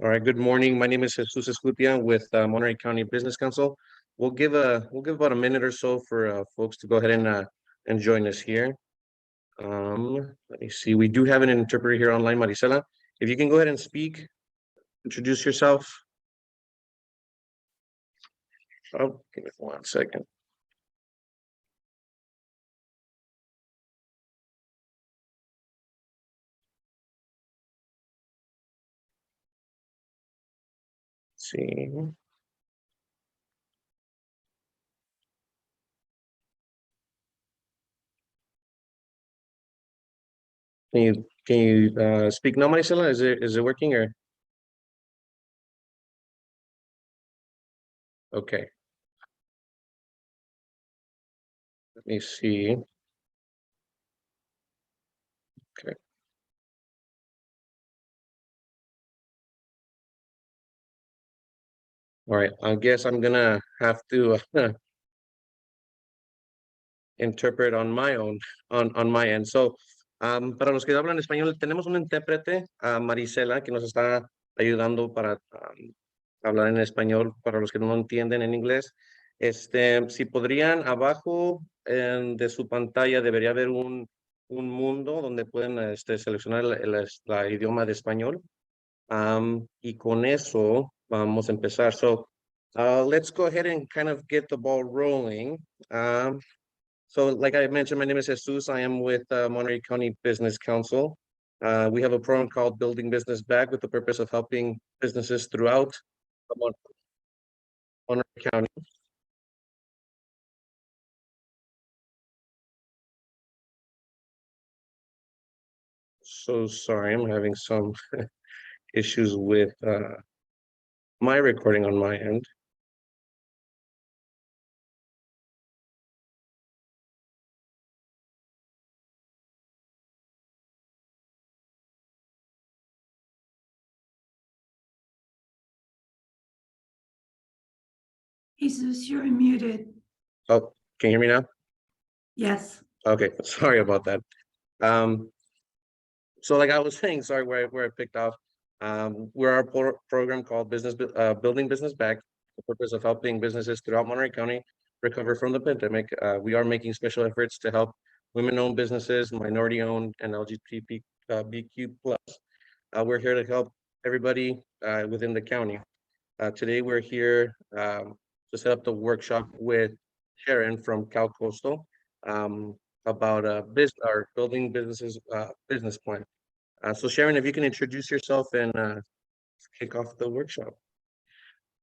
All right, good morning. My name is Jesus Escutia with Monterey County Business Council. We'll give about a minute or so for folks to go ahead and join us here. Let me see. We do have an interpreter here online, Maricela. If you can go ahead and speak, introduce yourself. Oh, give me 1 second. Let's see. Can you speak now, Maricela? Is it working or okay? Let me see. Okay. All right. I guess I'm gonna have to interpret on my own, on my end. So, para los que hablan español, tenemos un intérprete, Marisela, que nos está ayudando para hablar en español, para los que no entienden en inglés. Si podrían, abajo de su pantalla debería haber un mundo donde pueden seleccionar la idioma de español. Y con eso vamos a empezar. So, let's go ahead and kind of get the ball rolling. So like I mentioned, my name is Jesus. I am with Monterey County Business Council. We have a program called Building Business Back with the purpose of helping businesses throughout Monterey County. So sorry, I'm having some issues with my recording on my end. Jesus, you're muted. Oh, can you hear me now? Yes. Okay, sorry about that. So like I was saying, sorry where I picked off. We're our program called Building Business Back, the purpose of helping businesses throughout Monterey County recover from the pandemic. We are making special efforts to help women-owned businesses, minority-owned, and LGBTQ plus. We're here to help everybody within the county. Today we're here to set up the workshop with Sharon from Cal Coastal about our building businesses business plan. So Sharon, if you can introduce yourself and kick off the workshop.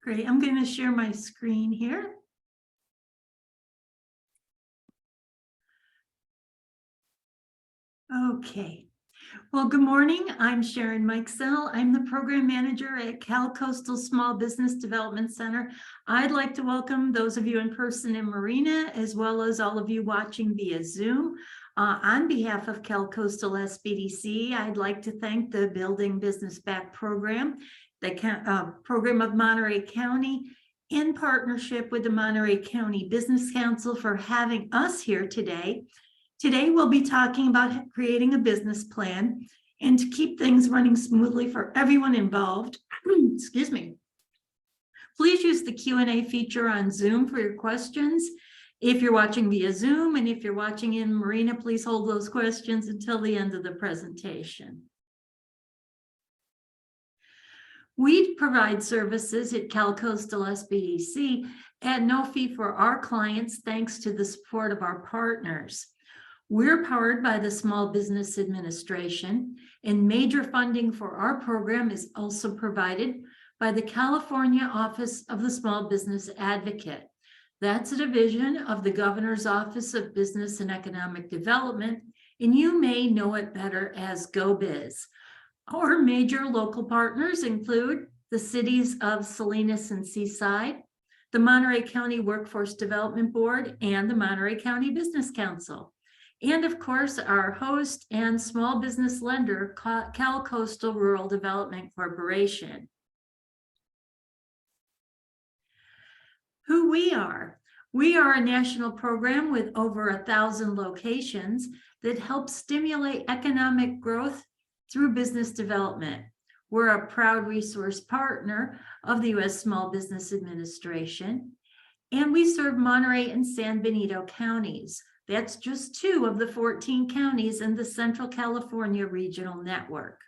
Great. I'm going to share my screen here. Okay. Well, good morning. I'm Sharon Mikesell. I'm the program manager at Cal Coastal Small Business Development Center. I'd like to welcome those of you in person in Marina, as well as all of you watching via Zoom. On behalf of Cal Coastal SBDC, I'd like to thank the Building Business Back program, the program of Monterey County, in partnership with the Monterey County Business Council, for having us here today. Today, we'll be talking about creating a business plan and to keep things running smoothly for everyone involved. Excuse me. Please use the Q&A feature on Zoom for your questions. If you're watching via Zoom, and if you're watching in Marina, please hold those questions until the end of the presentation. We provide services at Cal Coastal SBDC at no fee for our clients, thanks to the support of our partners. We're powered by the Small Business Administration, and major funding for our program is also provided by the California Office of the Small Business Advocate. That's a division of the Governor's Office of Business and Economic Development, and you may know it better as GoBiz. Our major local partners include the cities of Salinas and Seaside, the Monterey County Workforce Development Board, and the Monterey County Business Council. And of course, our host and small business lender, Cal Coastal Rural Development Corporation. Who we are. We are a national program with over 1,000 locations that help stimulate economic growth through business development. We're a proud resource partner of the U.S. Small Business Administration, and we serve Monterey and San Benito counties. That's just 2 of the 14 counties in the Central California Regional Network.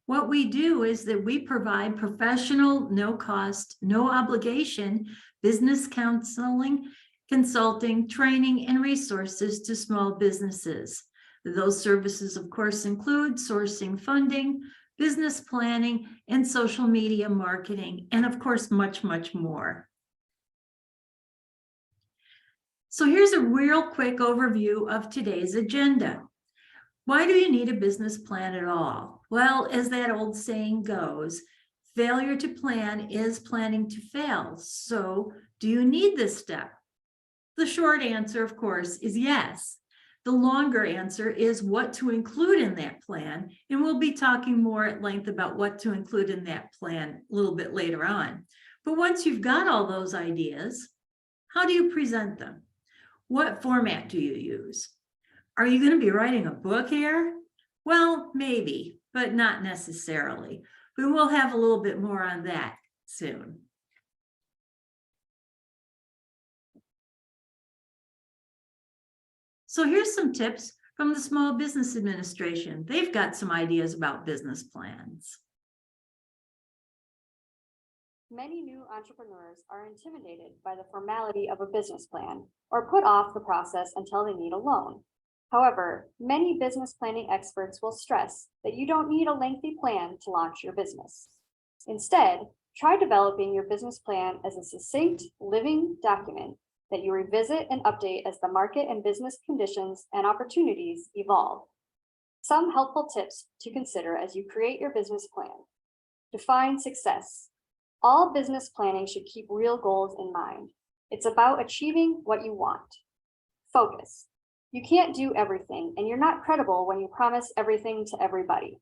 What we do is that we provide professional, no cost, no obligation business counseling, consulting, training, and resources to small businesses. Those services, of course, include sourcing funding, business planning, and social media marketing, and of course, much, much more. So here's a real quick overview of today's agenda. Why do you need a business plan at all? Well, as that old saying goes, failure to plan is planning to fail. So do you need this step? The short answer, of course, is yes. The longer answer is what to include in that plan. And we'll be talking more at length about what to include in that plan a little bit later on. But once you've got all those ideas, how do you present them? What format do you use? Are you going to be writing a book here? Well, maybe, but not necessarily. We will have a little bit more on that soon. So here's some tips from the Small Business Administration. They've got some ideas about business plans. Many new entrepreneurs are intimidated by the formality of a business plan or put off the process until they need a loan. However, many business planning experts will stress that you don't need a lengthy plan to launch your business. Instead, try developing your business plan as a succinct, living document that you revisit and update as the market and business conditions and opportunities evolve. Some helpful tips to consider as you create your business plan. Define success. All business planning should keep real goals in mind. It's about achieving what you want. Focus. You can't do everything, and you're not credible when you promise everything to everybody.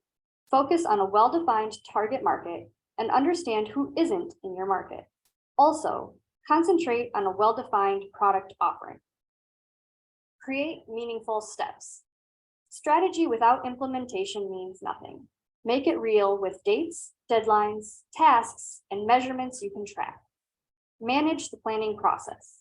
Focus on a well-defined target market and understand who isn't in your market. Also, concentrate on a well-defined product offering. Create meaningful steps. Strategy without implementation means nothing. Make it real with dates, deadlines, tasks, and measurements you can track. Manage the planning process.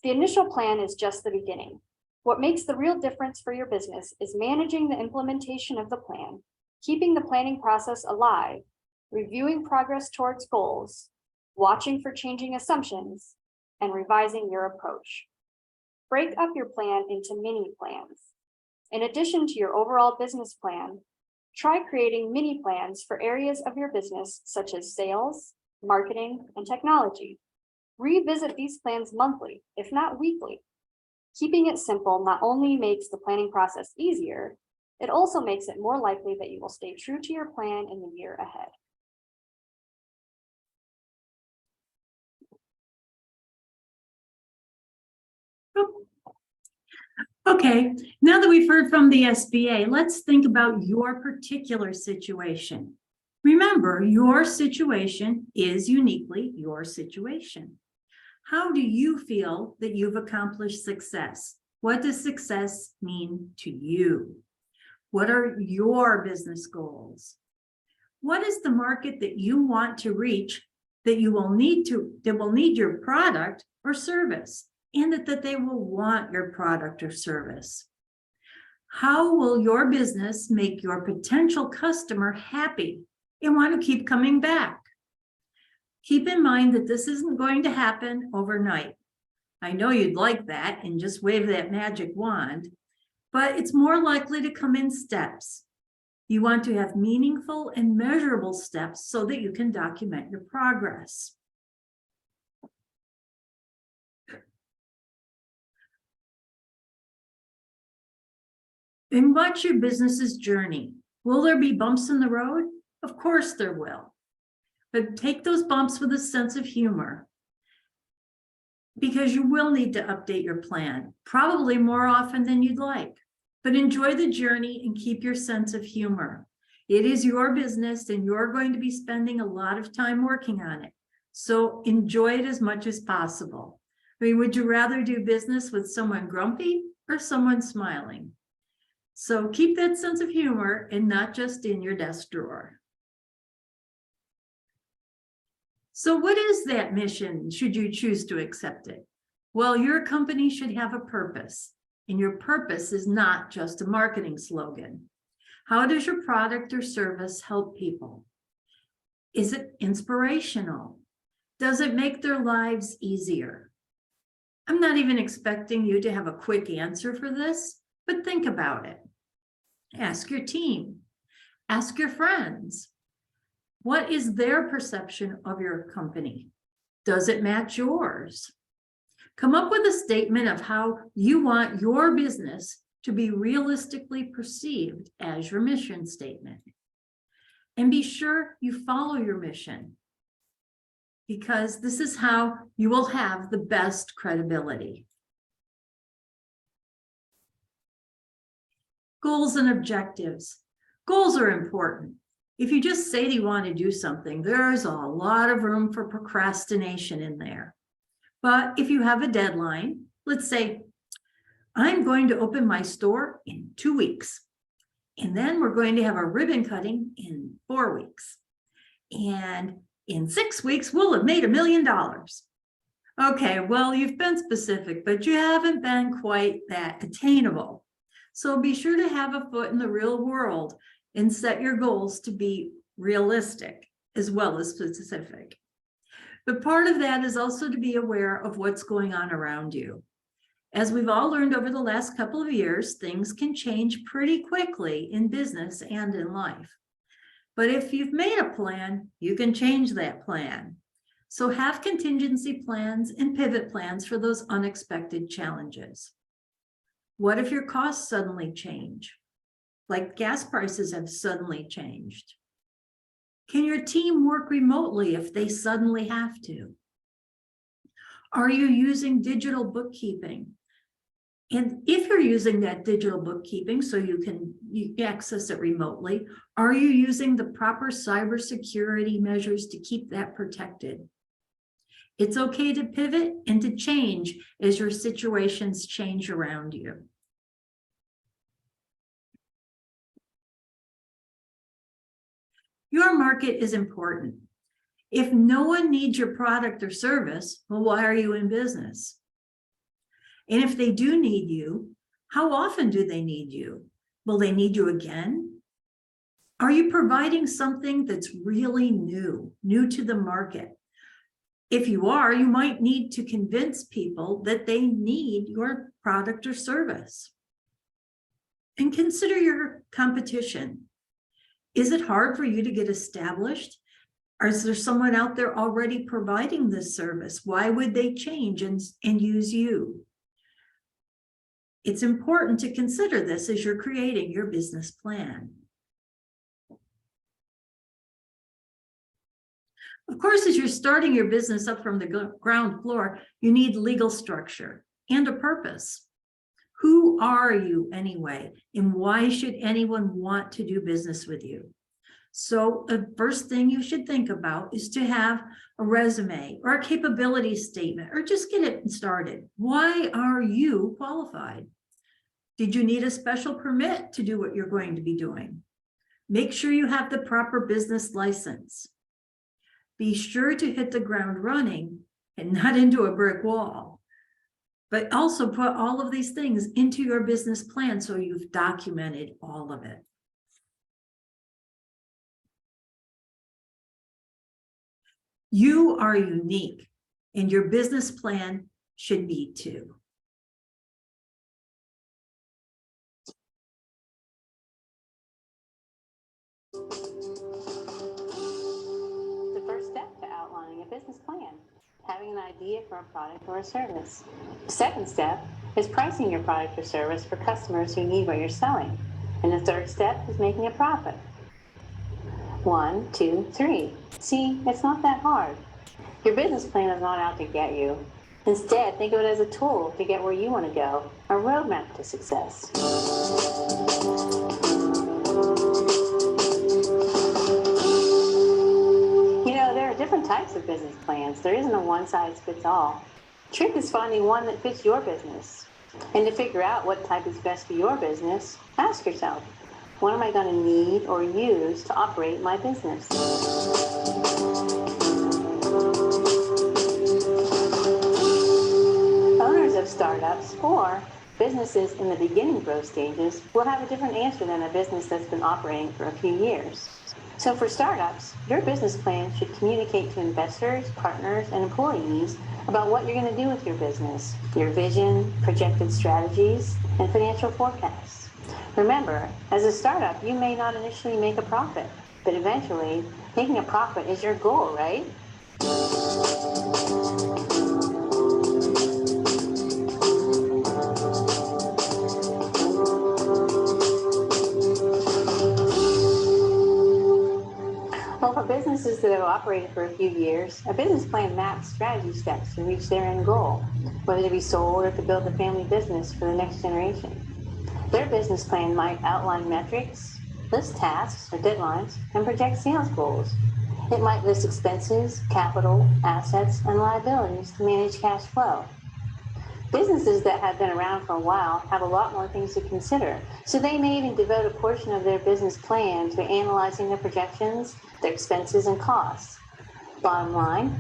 The initial plan is just the beginning. What makes the real difference for your business is managing the implementation of the plan, keeping the planning process alive, reviewing progress towards goals, watching for changing assumptions, and revising your approach. Break up your plan into mini plans. In addition to your overall business plan, try creating mini plans for areas of your business such as sales, marketing, and technology. Revisit these plans monthly, if not weekly. Keeping it simple not only makes the planning process easier, it also makes it more likely that you will stay true to your plan in the year ahead. Okay, now that we've heard from the SBA, let's think about your particular situation. Remember, your situation is uniquely your situation. How do you feel that you've accomplished success? What does success mean to you? What are your business goals? What is the market that you want to reach that will need your product or service, and that they will want your product or service? How will your business make your potential customer happy and want to keep coming back? Keep in mind that this isn't going to happen overnight. I know you'd like that and just wave that magic wand, but it's more likely to come in steps. You want to have meaningful and measurable steps so that you can document your progress. And watch your business's journey. Will there be bumps in the road? Of course there will. But take those bumps with a sense of humor, because you will need to update your plan, probably more often than you'd like. But enjoy the journey and keep your sense of humor. It is your business and you're going to be spending a lot of time working on it. So enjoy it as much as possible. I mean, would you rather do business with someone grumpy or someone smiling? So keep that sense of humor and not just in your desk drawer. So what is that mission, should you choose to accept it? Well, your company should have a purpose, and your purpose is not just a marketing slogan. How does your product or service help people? Is it inspirational? Does it make their lives easier? I'm not even expecting you to have a quick answer for this, but think about it. Ask your team. Ask your friends. What is their perception of your company? Does it match yours? Come up with a statement of how you want your business to be realistically perceived as your mission statement. And be sure you follow your mission, because this is how you will have the best credibility. Goals and objectives. Goals are important. If you just say that you want to do something, there's a lot of room for procrastination in there. But if you have a deadline, let's say, I'm going to open my store in 2 weeks. And then we're going to have a ribbon cutting in 4 weeks. And in 6 weeks, we'll have made $1 million. Okay, well, you've been specific, but you haven't been quite that attainable. So be sure to have a foot in the real world and set your goals to be realistic as well as specific. But part of that is also to be aware of what's going on around you. As we've all learned over the last couple of years, things can change pretty quickly in business and in life. But if you've made a plan, you can change that plan. So have contingency plans and pivot plans for those unexpected challenges. What if your costs suddenly change? Like gas prices have suddenly changed. Can your team work remotely if they suddenly have to? Are you using digital bookkeeping? And if you're using that digital bookkeeping so you can access it remotely, are you using the proper cybersecurity measures to keep that protected? It's okay to pivot and to change as your situations change around you. Your market is important. If no one needs your product or service, well, why are you in business? And if they do need you, how often do they need you? Will they need you again? Are you providing something that's really new to the market? If you are, you might need to convince people that they need your product or service. And consider your competition. Is it hard for you to get established? Or is there someone out there already providing this service? Why would they change and use you? It's important to consider this as you're creating your business plan. Of course, as you're starting your business up from the ground floor, you need legal structure and a purpose. Who are you anyway? And why should anyone want to do business with you? So the first thing you should think about is to have a resume or a capability statement, or just get it started. Why are you qualified? Did you need a special permit to do what you're going to be doing? Make sure you have the proper business license. Be sure to hit the ground running and not into a brick wall. But also put all of these things into your business plan so you've documented all of it. You are unique, and your business plan should be too. The first step to outlining a business plan, having an idea for a product or a service. The second step is pricing your product or service for customers who need what you're selling. And the third step is making a profit. 1, 2, 3. See, it's not that hard. Your business plan is not out to get you. Instead, think of it as a tool to get where you want to go, a roadmap to success. You know, there are different types of business plans. There isn't a one-size-fits-all. The trick is finding one that fits your business. And to figure out what type is best for your business, ask yourself, what am I going to need or use to operate my business? startups or businesses in the beginning growth stages will have a different answer than a business that's been operating for a few years. So for startups, your business plan should communicate to investors, partners, and employees about what you're going to do with your business, your vision, projected strategies, and financial forecasts. Remember, as a startup, you may not initially make a profit, but eventually, making a profit is your goal, right? Well, for businesses that have operated for a few years, a business plan maps strategy steps to reach their end goal, whether to be sold or to build a family business for the next generation. Their business plan might outline metrics, list tasks or deadlines, and project sales goals. It might list expenses, capital, assets, and liabilities to manage cash flow. Businesses that have been around for a while have a lot more things to consider, so they may even devote a portion of their business plan to analyzing their projections, their expenses, and costs. Bottom line,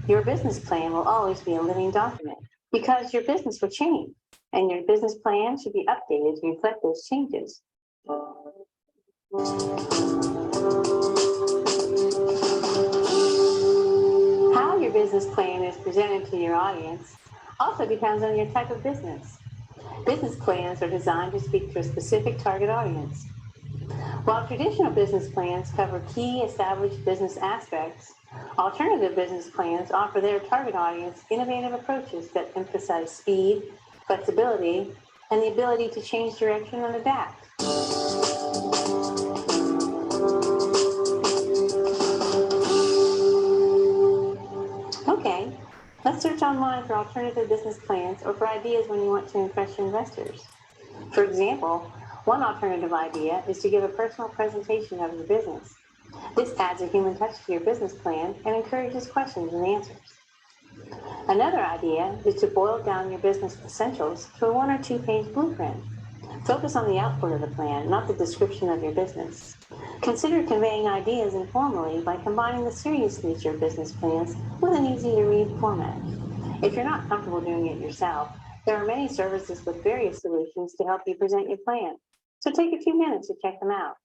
your business plan will always be a living document because your business will change, and your business plan should be updated to reflect those changes. How your business plan is presented to your audience also depends on your type of business. Business plans are designed to speak to a specific target audience. While traditional business plans cover key established business aspects, alternative business plans offer their target audience innovative approaches that emphasize speed, flexibility, and the ability to change direction and adapt. Okay, let's search online for alternative business plans or for ideas when you want to impress your investors. For example, one alternative idea is to give a personal presentation of your business. This adds a human touch to your business plan and encourages questions and answers. Another idea is to boil down your business essentials to a 1 or 2 page blueprint. Focus on the output of the plan, not the description of your business. Consider conveying ideas informally by combining the serious nature of business plans with an easy-to-read format. If you're not comfortable doing it yourself, there are many services with various solutions to help you present your plan. So take a few minutes to check them out.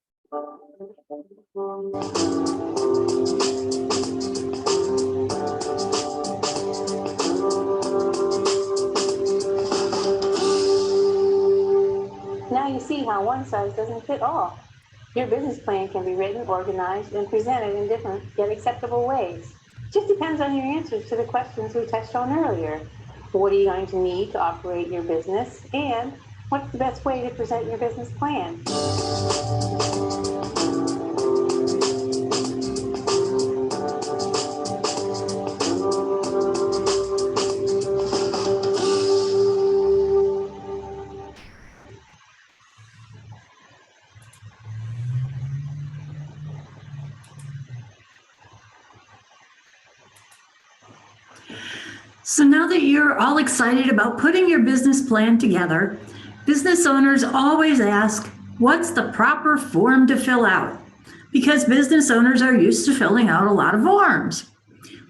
Now you see how one size doesn't fit all. Your business plan can be written, organized, and presented in different yet acceptable ways. Just depends on your answers to the questions we touched on earlier. What are you going to need to operate your business? And what's the best way to present your business plan? So now that you're all excited about putting your business plan together, business owners always ask, what's the proper form to fill out? Because business owners are used to filling out a lot of forms.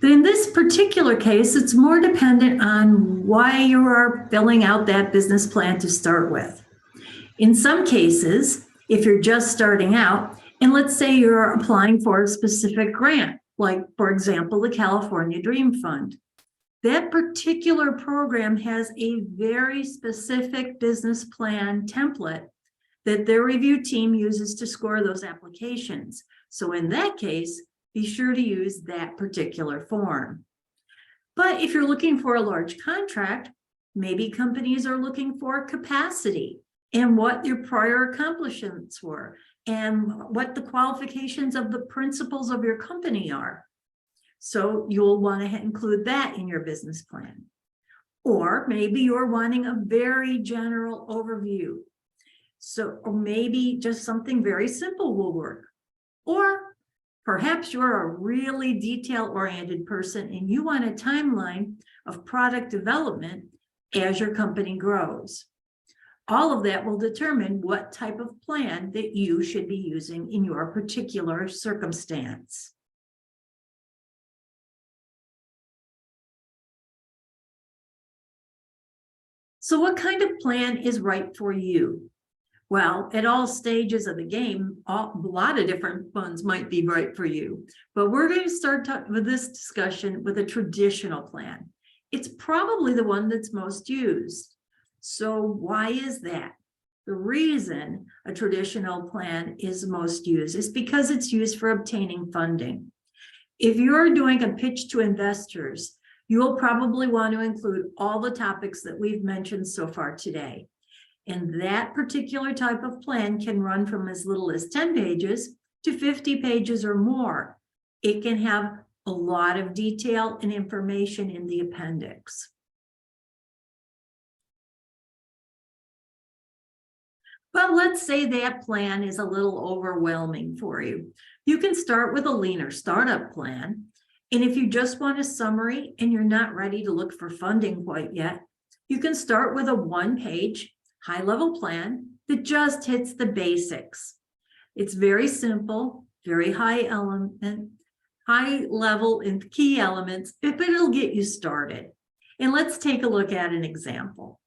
But in this particular case, it's more dependent on why you are filling out that business plan to start with. In some cases, if you're just starting out, and let's say you're applying for a specific grant, like, for example, the California Dream Fund, that particular program has a very specific business plan template that their review team uses to score those applications. So in that case, be sure to use that particular form. But if you're looking for a large contract, maybe companies are looking for capacity and what your prior accomplishments were and what the qualifications of the principles of your company are. So you'll want to include that in your business plan. Or maybe you're wanting a very general overview. So, or maybe just something very simple will work. Or perhaps you're a really detail-oriented person and you want a timeline of product development as your company grows. All of that will determine what type of plan that you should be using in your particular circumstance. So what kind of plan is right for you? Well, at all stages of the game, a lot of different ones might be right for you, but we're going to start with this discussion with a traditional plan. It's probably the one that's most used. So why is that? The reason a traditional plan is most used is because it's used for obtaining funding. If you're doing a pitch to investors, you'll probably want to include all the topics that we've mentioned so far today. And that particular type of plan can run from as little as 10 pages to 50 pages or more. It can have a lot of detail and information in the appendix. But let's say that plan is a little overwhelming for you. You can start with a leaner startup plan. And if you just want a summary and you're not ready to look for funding quite yet, you can start with a one-page high-level plan that just hits the basics. It's very simple, very high level and key elements, but it'll get you started. And let's take a look at an example.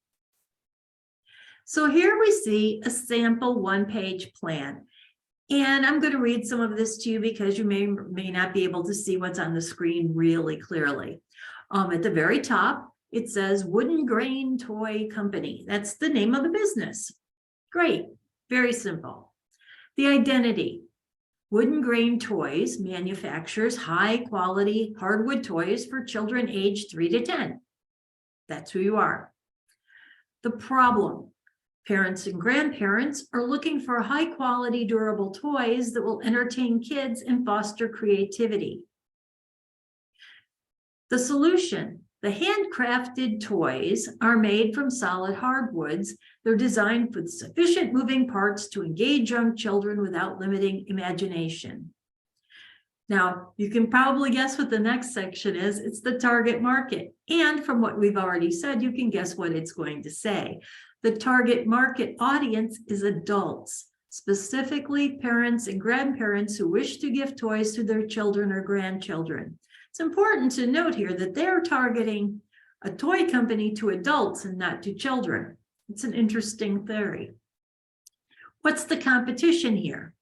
So here we see a sample one-page plan. And I'm going to read some of this to you because you may not be able to see what's on the screen really clearly. At the very top, it says Wooden Grain Toy Company. That's the name of the business. Great, very simple. The identity. Wooden Grain Toys manufactures high-quality hardwood toys for children aged 3 to 10. That's who you are. The problem. Parents and grandparents are looking for high-quality, durable toys that will entertain kids and foster creativity. The solution. The handcrafted toys are made from solid hardwoods. They're designed with sufficient moving parts to engage young children without limiting imagination. Now, you can probably guess what the next section is. It's the target market. And from what we've already said, you can guess what it's going to say. The target market audience is adults, specifically parents and grandparents who wish to give toys to their children or grandchildren. It's important to note here that they're targeting a toy company to adults and not to children. It's an interesting theory. What's the competition here?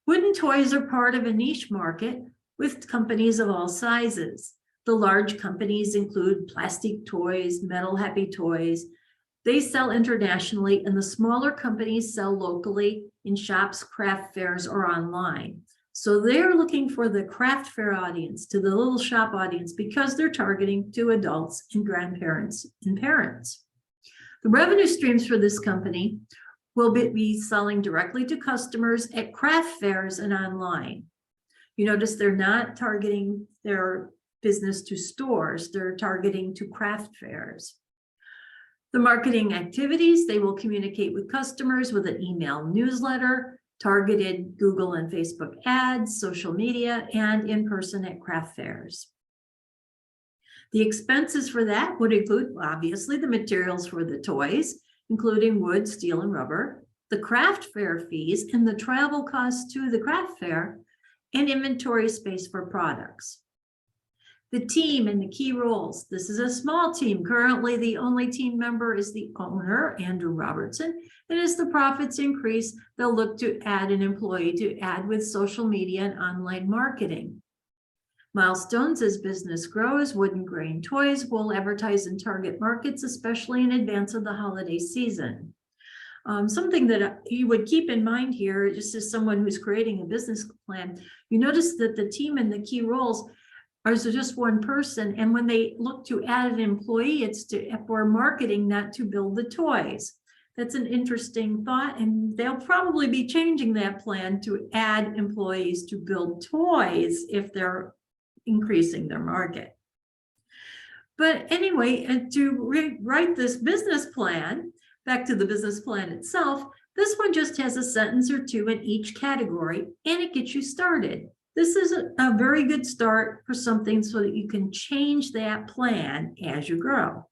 Wooden toys are part of a niche market with companies of all sizes. The large companies include Plastic Toys, Metal Happy Toys. They sell internationally, and the smaller companies sell locally in shops, craft fairs, or online. So they're looking for the craft fair audience, to the little shop audience, because they're targeting to adults and grandparents and parents. The revenue streams for this company will be selling directly to customers at craft fairs and online. You notice they're not targeting their business to stores, they're targeting to craft fairs. The marketing activities, they will communicate with customers with an email newsletter, targeted Google and Facebook ads, social media, and in person at craft fairs. The expenses for that would include, obviously, the materials for the toys, including wood, steel, and rubber, the craft fair fees, and the travel costs to the craft fair, and inventory space for products. The team and the key roles. This is a small team. Currently, the only team member is the owner, Andrew Robertson. And as the profits increase, they'll look to add an employee to add with social media and online marketing. Milestones as business grows, Wooden Grain Toys will advertise in target markets, especially in advance of the holiday season. Something that you would keep in mind here, just as someone who's creating a business plan, you notice that the team and the key roles are just one person. And when they look to add an employee, it's for marketing, not to build the toys. That's an interesting thought. And they'll probably be changing that plan to add employees to build toys if they're increasing their market. But anyway, to write this business plan, back to the business plan itself, this one just has a sentence or two in each category, and it gets you started. This is a very good start for something so that you can change that plan as you grow.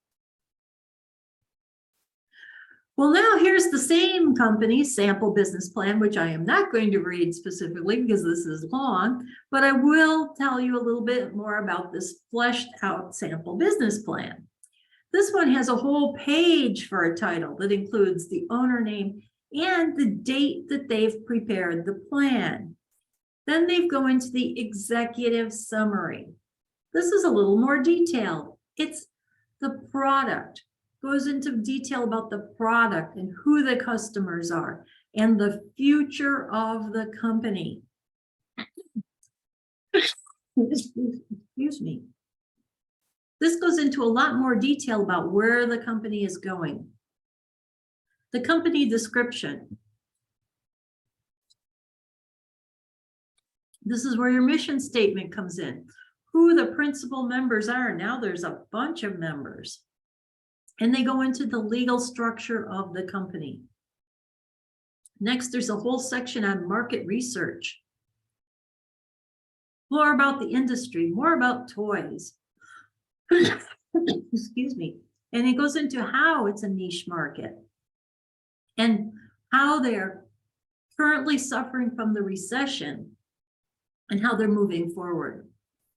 Well, now here's the same company's sample business plan, which I am not going to read specifically because this is long, but I will tell you a little bit more about this fleshed out sample business plan. This one has a whole page for a title that includes the owner name and the date that they've prepared the plan. Then they go into the executive summary. This is a little more detailed. It's the product, goes into detail about the product and who the customers are and the future of the company. Excuse me. This goes into a lot more detail about where the company is going. The company description. This is where your mission statement comes in. Who the principal members are. Now there's a bunch of members. And they go into the legal structure of the company. Next, there's a whole section on market research. More about the industry, more about toys. Excuse me. And it goes into how it's a niche market and how they're currently suffering from the recession and how they're moving forward.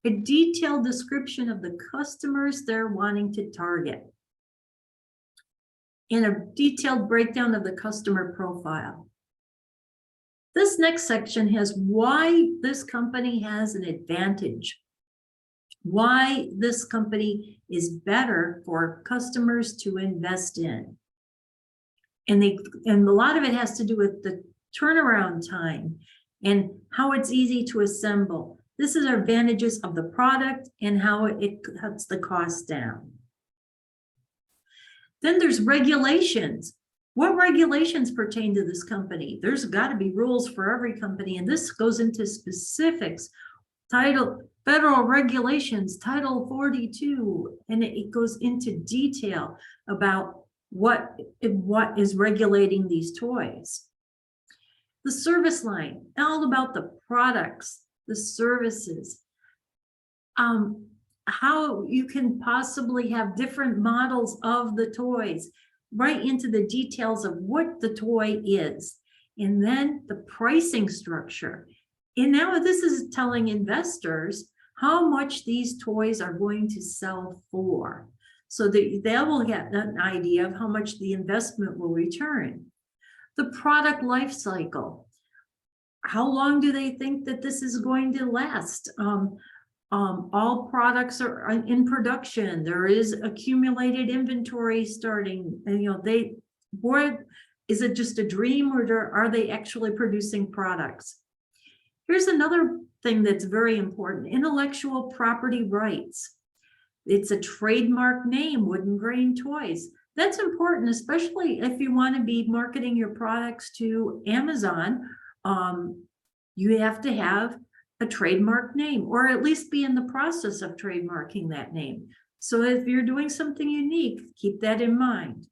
A detailed description of the customers they're wanting to target. And a detailed breakdown of the customer profile. This next section has why this company has an advantage. Why this company is better for customers to invest in. And a lot of it has to do with the turnaround time and how it's easy to assemble. This is our advantages of the product and how it cuts the cost down. Then there's regulations. What regulations pertain to this company? There's got to be rules for every company, and this goes into specifics. Federal regulations, Title 42, and it goes into detail about what is regulating these toys. The service line, all about the products, the services, how you can possibly have different models of the toys, right into the details of what the toy is, and then the pricing structure. And now this is telling investors how much these toys are going to sell for, so that they will get an idea of how much the investment will return. The product life cycle. How long do they think that this is going to last? All products are in production. There is accumulated inventory starting, and is it just a dream, or are they actually producing products? Here's another thing that's very important: intellectual property rights. It's a trademark name, Wooden Grain Toys. That's important, especially if you want to be marketing your products to Amazon. You have to have a trademark name, or at least be in the process of trademarking that name. So if you're doing something unique, keep that in mind.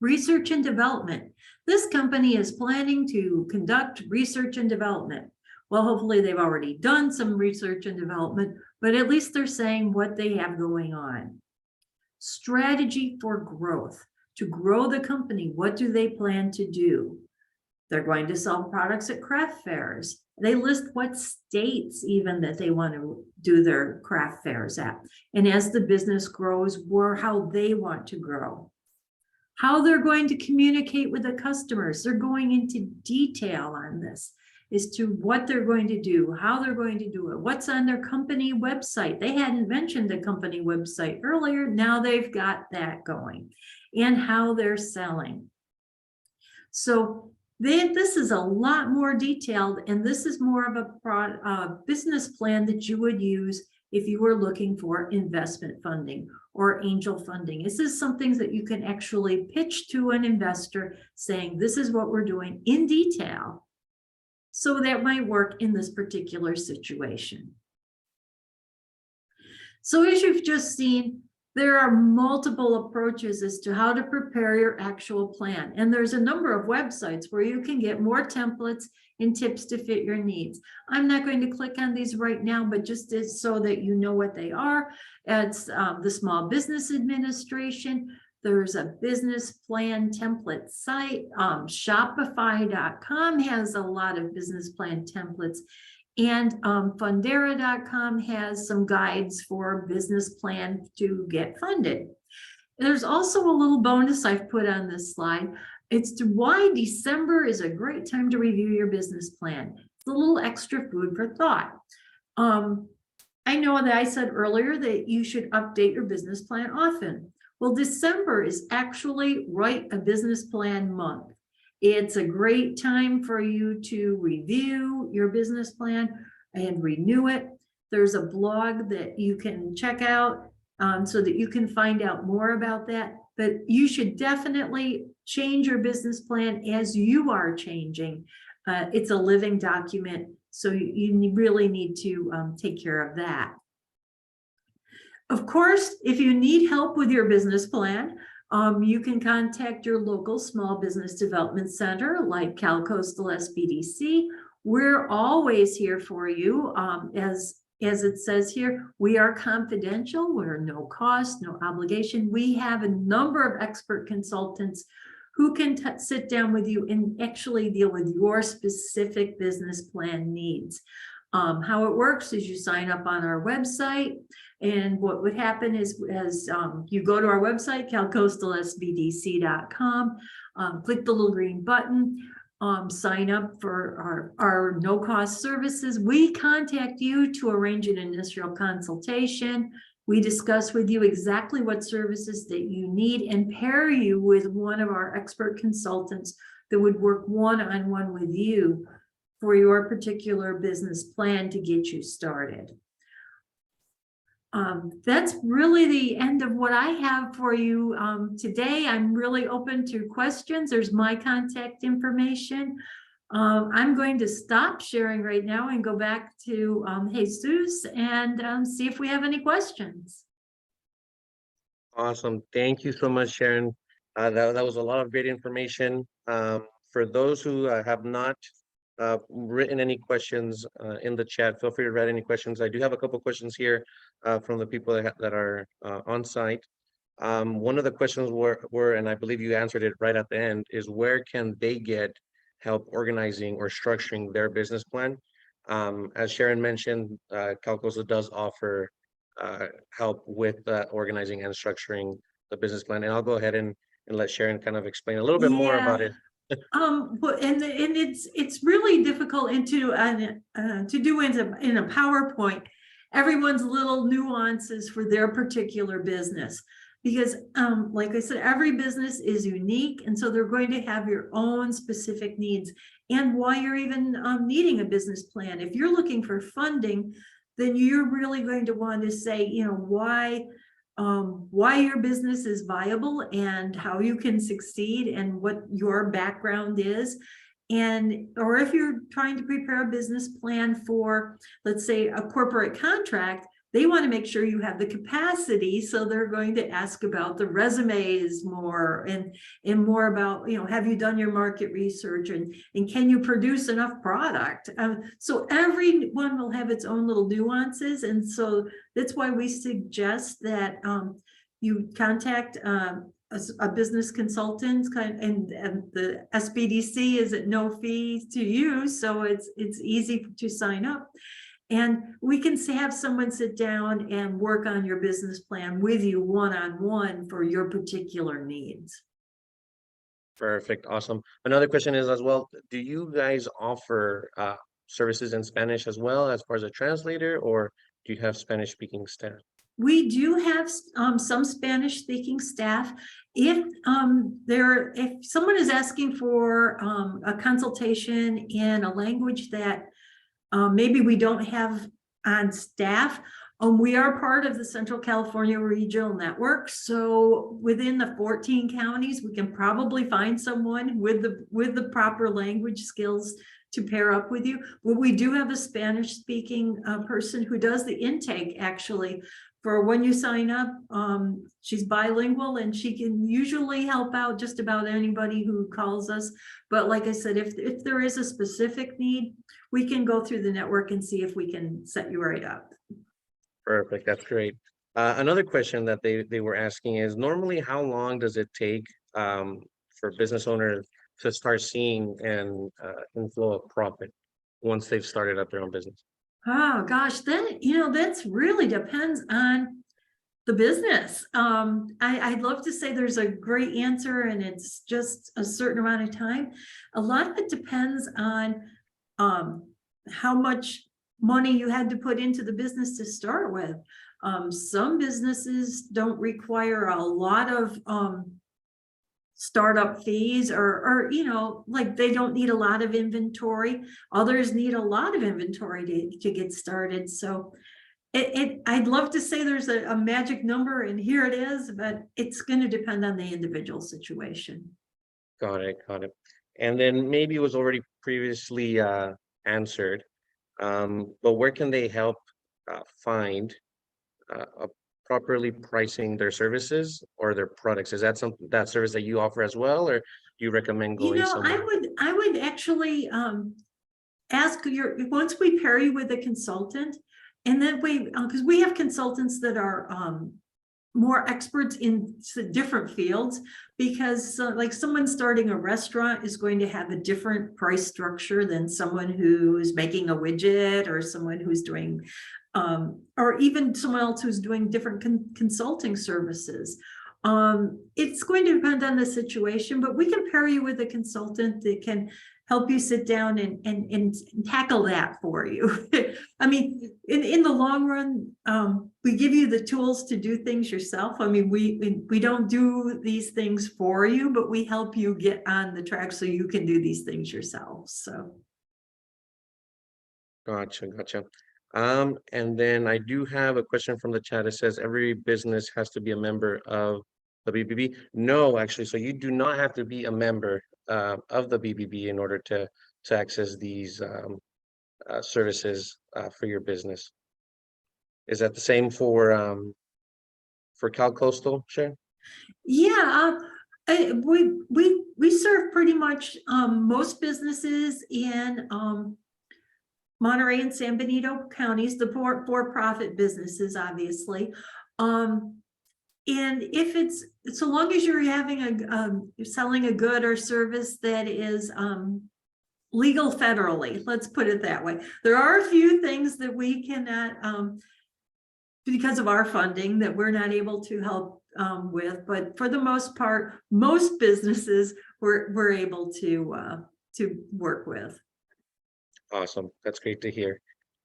Research and development. This company is planning to conduct research and development. Well, hopefully they've already done some research and development, but at least they're saying what they have going on. Strategy for growth. To grow the company, what do they plan to do? They're going to sell products at craft fairs. They list what states even that they want to do their craft fairs at. And as the business grows, how they want to grow. How they're going to communicate with the customers. They're going into detail on this as to what they're going to do, how they're going to do it, what's on their company website. They hadn't mentioned the company website earlier. Now they've got that going, and how they're selling. So this is a lot more detailed, and this is more of a business plan that you would use if you were looking for investment funding or angel funding. This is something that you can actually pitch to an investor saying, this is what we're doing in detail. So that might work in this particular situation. So as you've just seen, there are multiple approaches as to how to prepare your actual plan. And there's a number of websites where you can get more templates and tips to fit your needs. I'm not going to click on these right now, but just so that you know what they are. It's the Small Business Administration. There's a business plan template site. Shopify.com has a lot of business plan templates. And Fundera.com has some guides for business plan to get funded. There's also a little bonus I've put on this slide. It's to why December is a great time to review your business plan. It's a little extra food for thought. I know that I said earlier that you should update your business plan often. Well, December is actually write a business plan month. It's a great time for you to review your business plan and renew it. There's a blog that you can check out so that you can find out more about that. But you should definitely change your business plan as you are changing. It's a living document, so you really need to take care of that. Of course, if you need help with your business plan, you can contact your local small business development center like Cal Coastal SBDC. We're always here for you. As it says here, we are confidential. We're no cost, no obligation. We have a number of expert consultants who can sit down with you and actually deal with your specific business plan needs. How it works is you sign up on our website, and what would happen is as you go to our website, calcoastalsbdc.com, click the little green button, sign up for our no-cost services. We contact you to arrange an initial consultation. We discuss with you exactly what services that you need and pair you with one of our expert consultants that would work one-on-one with you for your particular business plan to get you started. That's really the end of what I have for you today. I'm really open to questions. There's my contact information. I'm going to stop sharing right now and go back to Jesus and see if we have any questions. Awesome. Thank you so much, Sharon. That was a lot of great information. For those who have not written any questions in the chat, feel free to write any questions. I do have a couple questions here from the people that are on site. One of the questions were, and I believe you answered it right at the end, is where can they get help organizing or structuring their business plan? As Sharon mentioned, Cal Coastal does offer help with organizing and structuring the business plan, and I'll go ahead and let Sharon kind of explain a little bit more about it. But it's really difficult to do in a PowerPoint everyone's little nuances for their particular business, because like I said, every business is unique, and so they're going to have your own specific needs and why you're even needing a business plan. If you're looking for funding, then you're really going to want to say, you know, why your business is viable and how you can succeed and what your background is. Or if you're trying to prepare a business plan for, let's say, a corporate contract, they want to make sure you have the capacity. So they're going to ask about the resumes more and more about, you know, have you done your market research and can you produce enough product? So everyone will have its own little nuances. And so that's why we suggest that you contact a business consultant, and the SBDC is at no fee to you. So it's easy to sign up. And we can have someone sit down and work on your business plan with you one-on-one for your particular needs. Perfect. Awesome. Another question is as well, do you guys offer services in Spanish as well as far as a translator, or do you have Spanish speaking staff? We do have some Spanish speaking staff. If someone is asking for a consultation in a language that maybe we don't have on staff, we are part of the Central California Regional Network. So within the 14 counties, we can probably find someone with the proper language skills to pair up with you. But we do have a Spanish speaking person who does the intake actually for when you sign up. She's bilingual and she can usually help out just about anybody who calls us. But like I said, if there is a specific need, we can go through the network and see if we can set you right up. Perfect. That's great. Another question that they were asking is, normally how long does it take for business owners to start seeing an inflow of profit? once they've started up their own business? Oh, gosh, then, that's really depends on the business. I'd love to say there's a great answer and it's just a certain amount of time. A lot of it depends on how much money you had to put into the business to start with. Some businesses don't require a lot of startup fees or like they don't need a lot of inventory. Others need a lot of inventory to get started. So I'd love to say there's a magic number and here it is, but it's going to depend on the individual situation. Got it, got it. And then maybe it was already previously answered, but where can they help find properly pricing their services or their products? Is that something, that service that you offer as well, or do you recommend going somewhere? I would actually ask once we pair you with a consultant, and then because we have consultants that are more experts in different fields, because like someone starting a restaurant is going to have a different price structure than someone who's making a widget or someone who's doing or even someone else who's doing different consulting services. It's going to depend on the situation, but we can pair you with a consultant that can help you sit down and tackle that for you. I mean, in the long run, we give you the tools to do things yourself. I mean, we don't do these things for you, but we help you get on the track so you can do these things yourself. So. Gotcha, gotcha. And then I do have a question from the chat. It says every business has to be a member of the BBB. No, actually, so you do not have to be a member of the BBB in order to access these services for your business. Is that the same for CalCoastal, Sharon? Yeah, we serve pretty much most businesses in Monterey and San Benito counties, the for-profit businesses, obviously. And if it's, so long as you're having you're selling a good or service that is legal federally, let's put it that way. There are a few things that we cannot, because of our funding, that we're not able to help with, but for the most part, most businesses we're able to work with. Awesome, that's great to hear.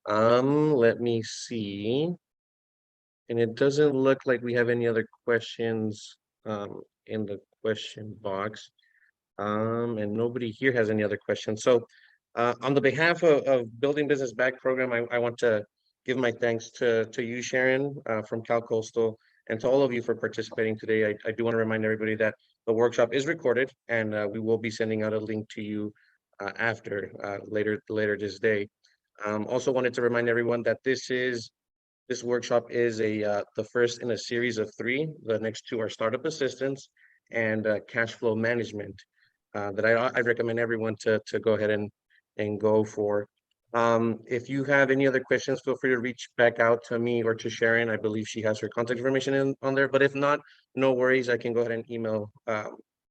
Let me see. And it doesn't look like we have any other questions in the question box. And nobody here has any other questions. So on the behalf of Building Business Back program, I want to give my thanks to you, Sharon, from CalCoastal, and to all of you for participating today. I do want to remind everybody that the workshop is recorded, and we will be sending out a link to you after later this day. Also wanted to remind everyone that this workshop is the first in a series of 3. The next 2 are startup assistance and cash flow management that I recommend everyone to go ahead and go for. If you have any other questions, feel free to reach back out to me or to Sharon. I believe she has her contact information on there, but if not, no worries. I can go ahead and email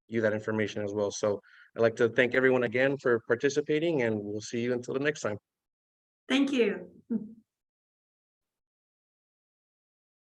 you that information as well. So I'd like to thank everyone again for participating, and we'll see you until the next time. Thank you.